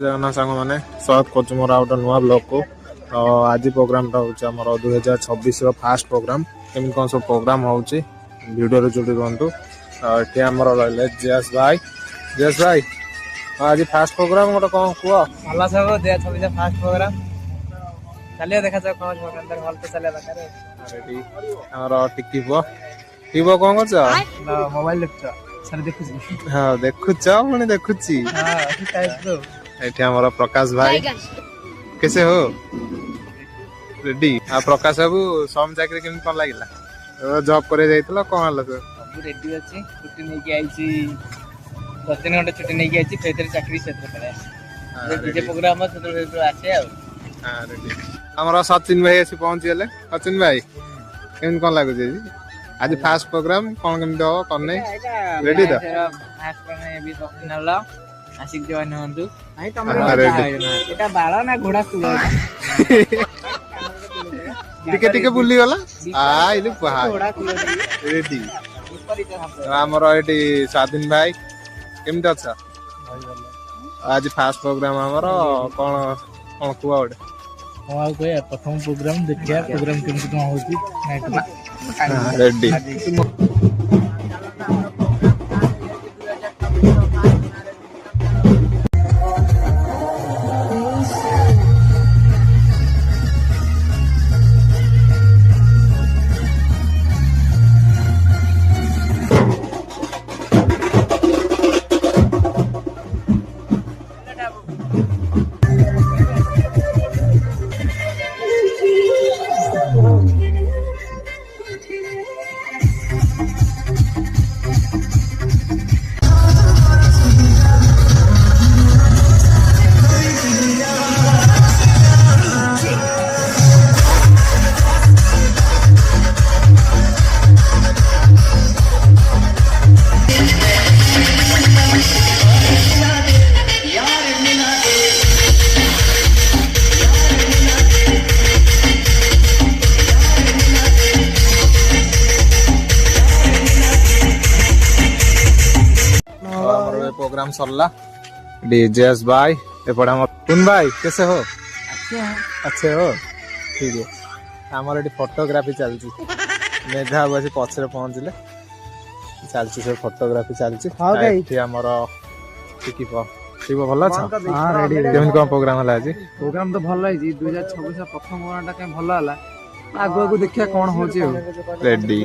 जगन्नाथ सांग मैंने स्वागत कर मोर आउट नुआ ब्लॉग को। तो आज प्रोग्राम हूँ आम 2026 फास्ट प्रोग्राम केमी कौन सब प्रोग्राम होडियो जोड़ी रुहतु। ये आम रही जयस भाई आज फास्ट प्रोग्राम गोटे कौन कह भल सब 2026 फास्ट प्रोग्राम चलिए देखा जाओ कौन अंदर हॉल पे चले रेडी आम टिकी पुओ कौन कर मोबाइल देखछ सर देखुछी हाँ देखुच पुणी देखुची हां टाइप तो ये आम प्रकाश भाई कैसे हो रेडी आ प्रकाश बाबू सम चाकरी केमी कौन लगे जॉब करे जाइतला कौन हला तो सब रेडी अछि छुट्टी नै के आइछि 10 घंटा छुट्टी नै के आइछि फेतर चाकरी क्षेत्र करे जे प्रोग्राम है तो आछे आ हां रेडी हमर सचिन भाई आसी पहुंच गेले। सचिन भाई केमी कौन लागु जी आज फास्ट प्रोग्राम कौन केमी दो करने रेडी तो फास्ट में भी तो नला आशिक जवान हंतु आई हाँ, तमरे ready। एटा बाळा ना घोड़ा कुलो टिके टिके बुली गला आ इले पहा घोड़ा कुलो रेडी ऊपर ही हमर एटी स्वाधीन भाई केमी अच्छा आज फास्ट प्रोग्राम हमर कौन कौन कुआ ओडे हां कोई प्रथम प्रोग्राम देखिया प्रोग्राम केमति कोन होची नाइट रेडी प्रोग्राम सरला डीजेस भाई एपटे हम तुन भाई कैसे हो अच्छे हो ठीक है हमारे ये फोटोग्राफी चलती मेघा बस पछरे पहुंचले चलती से फोटोग्राफी चलती हमर टिकी ठीक भल अच्छा हां रेडी केमन कोन प्रोग्राम हला आज प्रोग्राम तो भल है 2026 प्रथम गोणा का भल हला आगो देखिया कोन होची रेडी।